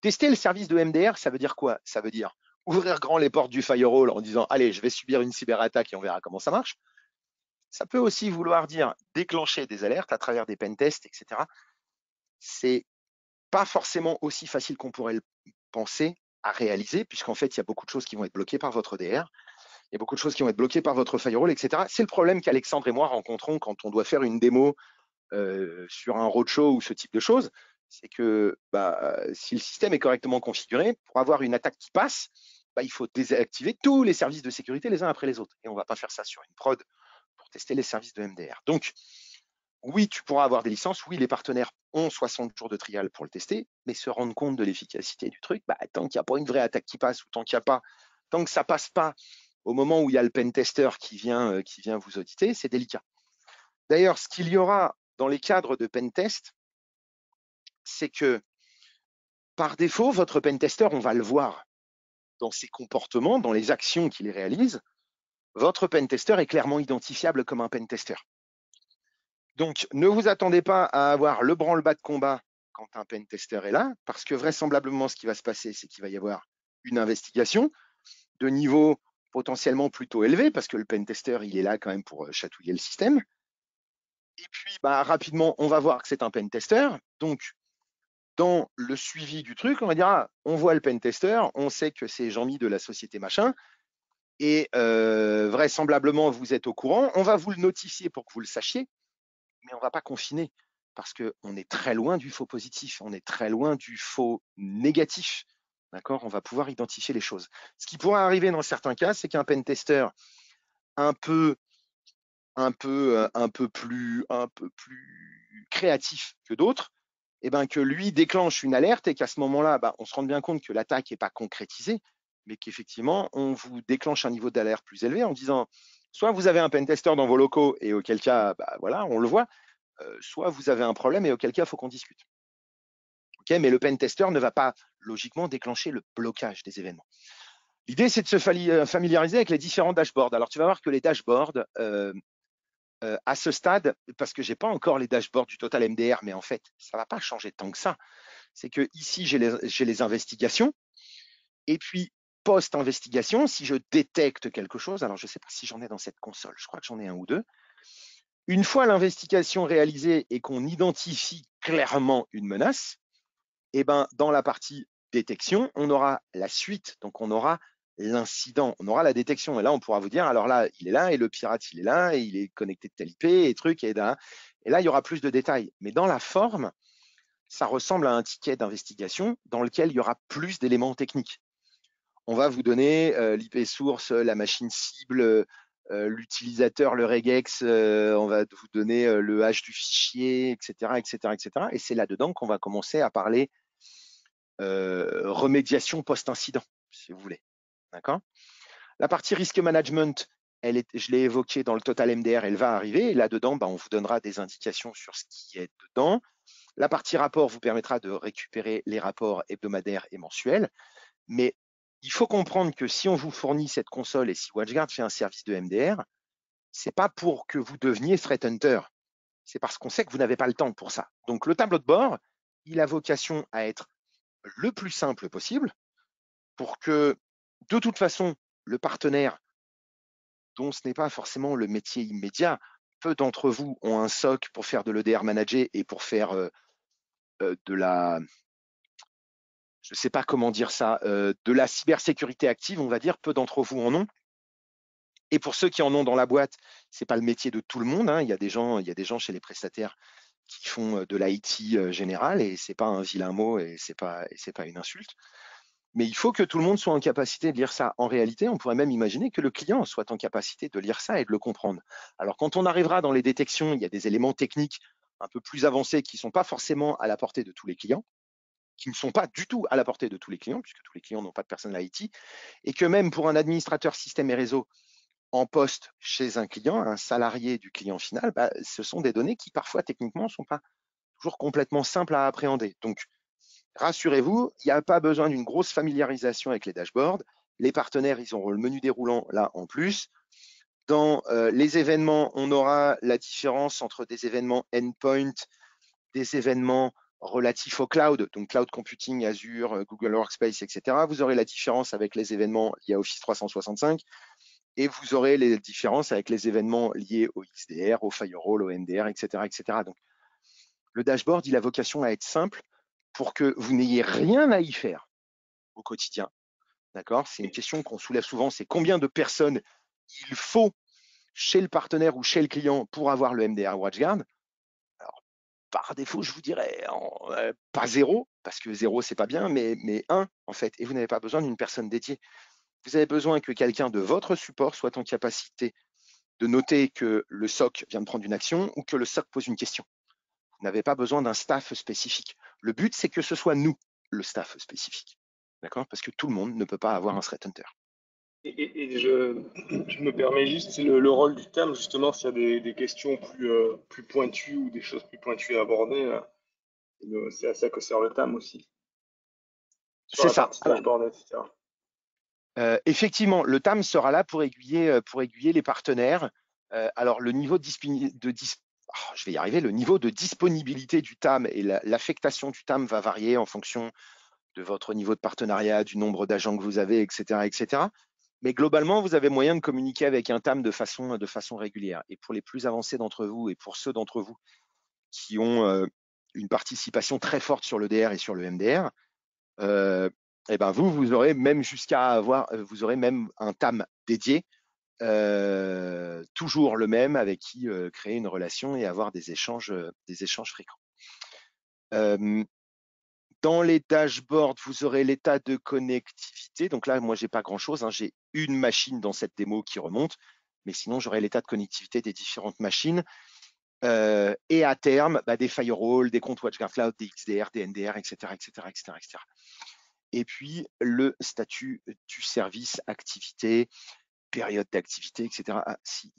Tester le service de MDR, ça veut dire quoi? Ça veut dire ouvrir grand les portes du firewall en disant allez, je vais subir une cyberattaque et on verra comment ça marche. Ça peut aussi vouloir dire déclencher des alertes à travers des pentests, etc. C'est pas forcément aussi facile qu'on pourrait le penser à réaliser, puisqu'en fait, il y a beaucoup de choses qui vont être bloquées par votre DR, il y a beaucoup de choses qui vont être bloquées par votre firewall, etc. C'est le problème qu'Alexandre et moi rencontrons quand on doit faire une démo sur un roadshow ou ce type de choses. C'est que si le système est correctement configuré, pour avoir une attaque qui passe, il faut désactiver tous les services de sécurité les uns après les autres. Et on ne va pas faire ça sur une prod pour tester les services de MDR. Donc, oui, tu pourras avoir des licences. Oui, les partenaires ont 60 jours de trial pour le tester, mais se rendre compte de l'efficacité du truc, tant qu'il n'y a pas une vraie attaque qui passe ou tant que ça passe pas au moment où il y a le pentester qui vient vous auditer, c'est délicat. D'ailleurs, ce qu'il y aura dans les cadres de pentest, c'est que par défaut, votre pentester, on va le voir dans ses comportements, dans les actions qu'il réalise. Votre pentester est clairement identifiable comme un pentester. Donc, ne vous attendez pas à avoir le branle-bas de combat quand un pentester est là, parce que vraisemblablement, ce qui va se passer, c'est qu'il va y avoir une investigation de niveau potentiellement plutôt élevé, parce que le pentester, il est là quand même pour chatouiller le système. Et puis, rapidement, on va voir que c'est un pentester. Donc, dans le suivi du truc, on va dire, on voit le pentester, on sait que c'est Jean-Mi de la société machin, et vraisemblablement, vous êtes au courant. On va vous le notifier pour que vous le sachiez, mais on ne va pas confiner parce qu'on est très loin du faux positif, on est très loin du faux négatif. D'accord? On va pouvoir identifier les choses. Ce qui pourrait arriver dans certains cas, c'est qu'un pentester un peu plus créatif que d'autres, que lui déclenche une alerte et qu'à ce moment-là, on se rend bien compte que l'attaque n'est pas concrétisée, mais qu'effectivement, on vous déclenche un niveau d'alerte plus élevé en disant soit vous avez un pentester dans vos locaux et auquel cas, voilà, on le voit, soit vous avez un problème et auquel cas, il faut qu'on discute. Okay, mais le pentester ne va pas logiquement déclencher le blocage des événements. L'idée, c'est de se familiariser avec les différents dashboards. Alors, tu vas voir que les dashboards, à ce stade, parce que je n'ai pas encore les dashboards du Total MDR, mais en fait, ça ne va pas changer tant que ça. C'est que ici, j'ai les investigations, et puis post-investigation, si je détecte quelque chose, alors je ne sais pas si j'en ai dans cette console, je crois que j'en ai un ou deux. Une fois l'investigation réalisée et qu'on identifie clairement une menace, dans la partie détection, on aura la suite, donc on aura l'incident, on aura la détection. Et là, on pourra vous dire, alors là, il est là, et le pirate, il est là, et il est connecté de telle IP, et truc, et là, il y aura plus de détails. Mais dans la forme, ça ressemble à un ticket d'investigation dans lequel il y aura plus d'éléments techniques. On va vous donner l'IP source, la machine cible, l'utilisateur, le regex, on va vous donner le hash du fichier, etc., etc., etc. Et c'est là-dedans qu'on va commencer à parler remédiation post-incident, si vous voulez. D'accord? La partie risk management, je l'ai évoqué dans le Total MDR, elle va arriver. Et là-dedans, on vous donnera des indications sur ce qui est dedans. La partie rapport vous permettra de récupérer les rapports hebdomadaires et mensuels. Mais il faut comprendre que si on vous fournit cette console et si WatchGuard fait un service de MDR, ce n'est pas pour que vous deveniez threat hunter. C'est parce qu'on sait que vous n'avez pas le temps pour ça. Donc le tableau de bord, il a vocation à être le plus simple possible pour que, de toute façon, le partenaire, dont ce n'est pas forcément le métier immédiat, peu d'entre vous ont un SOC pour faire de l'EDR manager et pour faire de la, je ne sais pas comment dire ça, de la cybersécurité active, on va dire, peu d'entre vous en ont. Et pour ceux qui en ont dans la boîte, ce n'est pas le métier de tout le monde, hein. Il y a des gens chez les prestataires qui font de l'IT général et ce n'est pas un vilain mot et ce n'est pas une insulte. Mais il faut que tout le monde soit en capacité de lire ça. En réalité, on pourrait même imaginer que le client soit en capacité de lire ça et de le comprendre. Alors, quand on arrivera dans les détections, il y a des éléments techniques un peu plus avancés qui ne sont pas forcément à la portée de tous les clients, qui ne sont pas du tout à la portée de tous les clients, puisque tous les clients n'ont pas de personnel IT, et que même pour un administrateur système et réseau en poste chez un client, un salarié du client final, ce sont des données qui parfois techniquement ne sont pas toujours complètement simples à appréhender. Donc, rassurez-vous, il n'y a pas besoin d'une grosse familiarisation avec les dashboards. Les partenaires, ils auront le menu déroulant là en plus. Dans les événements, on aura la différence entre des événements endpoint, des événements relatifs au cloud, donc cloud computing, Azure, Google Workspace, etc. Vous aurez la différence avec les événements liés à Office 365 et vous aurez les différences avec les événements liés au XDR, au firewall, au MDR, etc., etc. Donc, le dashboard, il a vocation à être simple pour que vous n'ayez rien à y faire au quotidien. D'accord? C'est une question qu'on soulève souvent, c'est combien de personnes il faut chez le partenaire ou chez le client pour avoir le MDR WatchGuard? Alors, par défaut, je vous dirais pas zéro, parce que zéro, c'est pas bien, mais un, en fait. Et vous n'avez pas besoin d'une personne dédiée. Vous avez besoin que quelqu'un de votre support soit en capacité de noter que le SOC vient de prendre une action ou que le SOC pose une question. Vous n'avez pas besoin d'un staff spécifique. Le but, c'est que ce soit nous, le staff spécifique. D'accord? Parce que tout le monde ne peut pas avoir un threat hunter. Et je me permets juste, c'est le rôle du TAM, justement, s'il y a des questions plus pointues ou des choses plus pointues à aborder, c'est à ça que sert le TAM aussi, sur C'est la ça. partie Alors, dashboard, etc. effectivement, le TAM sera là pour aiguiller les partenaires. Alors, le niveau je vais y arriver, le niveau de disponibilité du TAM et l'affectation du TAM va varier en fonction de votre niveau de partenariat, du nombre d'agents que vous avez, etc., etc. Mais globalement, vous avez moyen de communiquer avec un TAM de façon régulière. Et pour les plus avancés d'entre vous et pour ceux d'entre vous qui ont une participation très forte sur l'EDR et sur le MDR, et ben vous aurez même vous aurez même un TAM dédié, toujours le même avec qui créer une relation et avoir des échanges fréquents. Dans les dashboards, vous aurez l'état de connectivité. Donc là, moi, j'ai pas grand-chose, hein. J'ai une machine dans cette démo qui remonte, mais sinon, j'aurai l'état de connectivité des différentes machines. Et à terme, des firewalls, des comptes WatchGuard Cloud, des XDR, des NDR, etc., etc., etc., etc. Et puis, le statut du service, activité, période d'activité, etc. Ah, si,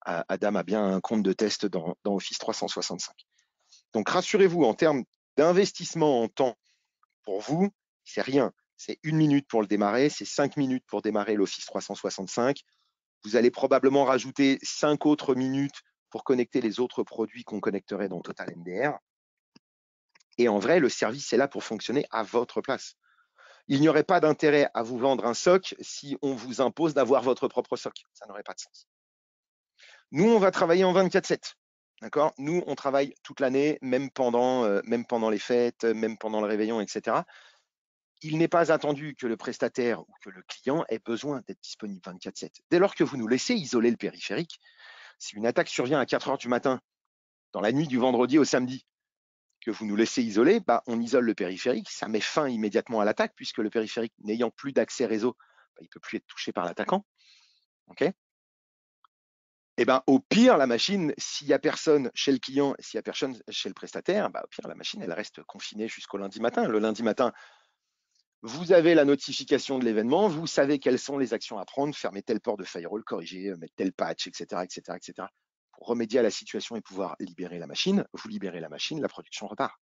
Adam a bien un compte de test dans Office 365. Donc, rassurez-vous, en termes d'investissement en temps pour vous, c'est rien. C'est 1 minute pour le démarrer, c'est 5 minutes pour démarrer l'Office 365. Vous allez probablement rajouter 5 autres minutes pour connecter les autres produits qu'on connecterait dans Total MDR. Et en vrai, le service est là pour fonctionner à votre place. Il n'y aurait pas d'intérêt à vous vendre un SOC si on vous impose d'avoir votre propre SOC. Ça n'aurait pas de sens. Nous, on va travailler en 24/7. D'accord? Nous, on travaille toute l'année, même pendant les fêtes, même pendant le réveillon, etc. Il n'est pas attendu que le prestataire ou que le client ait besoin d'être disponible 24/7. Dès lors que vous nous laissez isoler le périphérique, si une attaque survient à 4 heures du matin, dans la nuit du vendredi au samedi, que vous nous laissez isoler, on isole le périphérique, ça met fin immédiatement à l'attaque, puisque le périphérique n'ayant plus d'accès réseau, il ne peut plus être touché par l'attaquant. Okay, et au pire, la machine, s'il n'y a personne chez le client, s'il n'y a personne chez le prestataire, au pire, la machine, elle reste confinée jusqu'au lundi matin. Le lundi matin, vous avez la notification de l'événement, vous savez quelles sont les actions à prendre, fermer tel port de firewall, corriger, mettre tel patch, etc., etc., etc. pour remédier à la situation et pouvoir libérer la machine, vous libérez la machine, la production repart.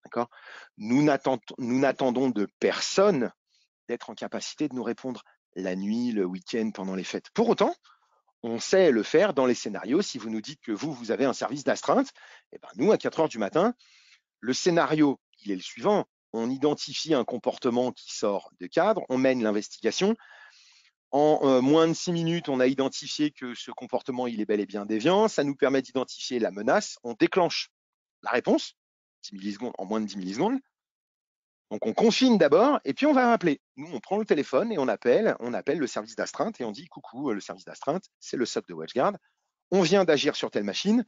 D'accord ? Nous n'attendons de personne d'être en capacité de nous répondre la nuit, le week-end, pendant les fêtes. Pour autant, on sait le faire dans les scénarios. Si vous nous dites que vous avez un service d'astreinte, eh ben nous, à 4 heures du matin, le scénario, il est le suivant. On identifie un comportement qui sort de cadre, on mène l'investigation. En moins de 6 minutes, on a identifié que ce comportement, il est bel et bien déviant. Ça nous permet d'identifier la menace. On déclenche la réponse 10 millisecondes, en moins de 10 millisecondes. Donc, on confine d'abord et puis on va appeler. Nous, on prend le téléphone et on appelle le service d'astreinte et on dit coucou, le service d'astreinte, c'est le SOC de WatchGuard. On vient d'agir sur telle machine.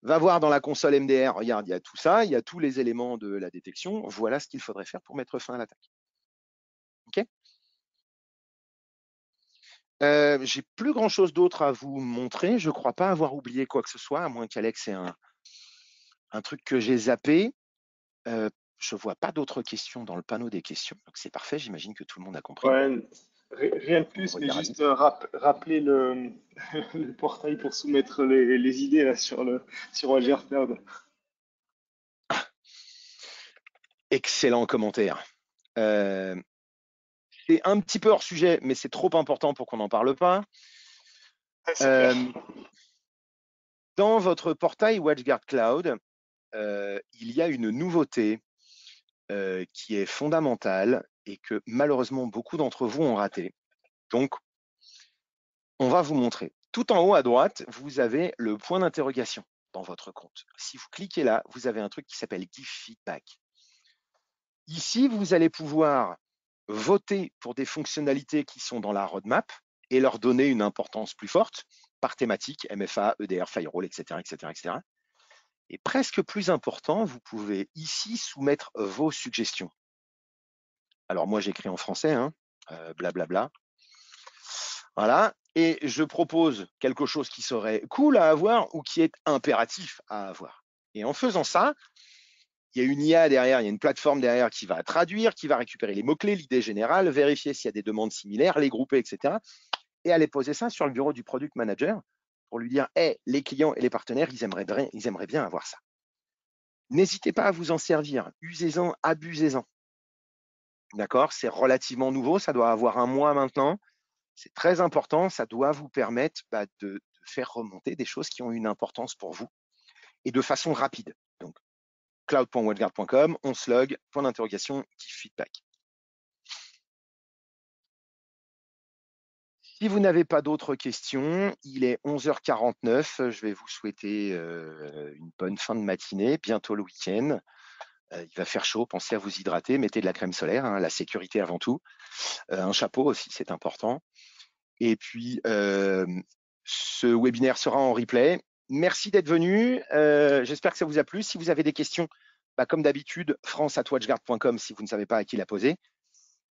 Va voir dans la console MDR, regarde, il y a tout ça, il y a tous les éléments de la détection. Voilà ce qu'il faudrait faire pour mettre fin à l'attaque. OK ? J'ai plus grand-chose d'autre à vous montrer. Je ne crois pas avoir oublié quoi que ce soit, à moins qu'Alex ait un truc que j'ai zappé. Je ne vois pas d'autres questions dans le panneau des questions. Donc c'est parfait, j'imagine que tout le monde a compris. Ouais, rien de On plus, mais regarde. juste rappeler le portail pour soumettre les idées là, sur Azure Cloud. Excellent commentaire. C'est un petit peu hors sujet, mais c'est trop important pour qu'on n'en parle pas. Ouais, c'est clair. Dans votre portail WatchGuard Cloud, il y a une nouveauté qui est fondamentale et que malheureusement beaucoup d'entre vous ont raté. Donc, on va vous montrer. Tout en haut à droite, vous avez le point d'interrogation dans votre compte. Si vous cliquez là, vous avez un truc qui s'appelle Give Feedback. Ici, vous allez pouvoir voter pour des fonctionnalités qui sont dans la roadmap et leur donner une importance plus forte par thématique, MFA, EDR, Firewall, etc., etc., etc. Et presque plus important, vous pouvez ici soumettre vos suggestions. Alors moi, j'écris en français, blablabla. Voilà. Et je propose quelque chose qui serait cool à avoir ou qui est impératif à avoir. Et en faisant ça, il y a une IA derrière, il y a une plateforme derrière qui va traduire, qui va récupérer les mots-clés, l'idée générale, vérifier s'il y a des demandes similaires, les grouper, etc. Et aller poser ça sur le bureau du product manager pour lui dire hey, les clients et les partenaires, ils aimeraient bien avoir ça. N'hésitez pas à vous en servir, usez-en, abusez-en. D'accord ? C'est relativement nouveau, ça doit avoir 1 mois maintenant. C'est très important, ça doit vous permettre de faire remonter des choses qui ont une importance pour vous et de façon rapide. Donc, cloud.watchguard.com, on se log, point d'interrogation, give feedback. Si vous n'avez pas d'autres questions, il est 11h49. Je vais vous souhaiter une bonne fin de matinée, bientôt le week-end. Il va faire chaud, pensez à vous hydrater, mettez de la crème solaire, la sécurité avant tout. Un chapeau aussi, c'est important. Et puis, ce webinaire sera en replay. Merci d'être venu. J'espère que ça vous a plu. Si vous avez des questions, comme d'habitude, france@watchguard.com si vous ne savez pas à qui la poser.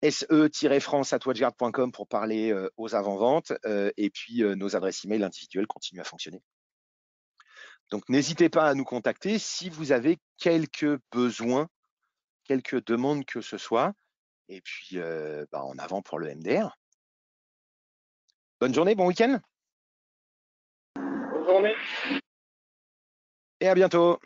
se-france@watchguard.com pour parler aux avant-ventes. Et puis, nos adresses email individuelles continuent à fonctionner. Donc, n'hésitez pas à nous contacter si vous avez quelques besoins, quelques demandes que ce soit. Et puis, en avant pour le MDR. Bonne journée, bon week-end. Bonne journée. Et à bientôt.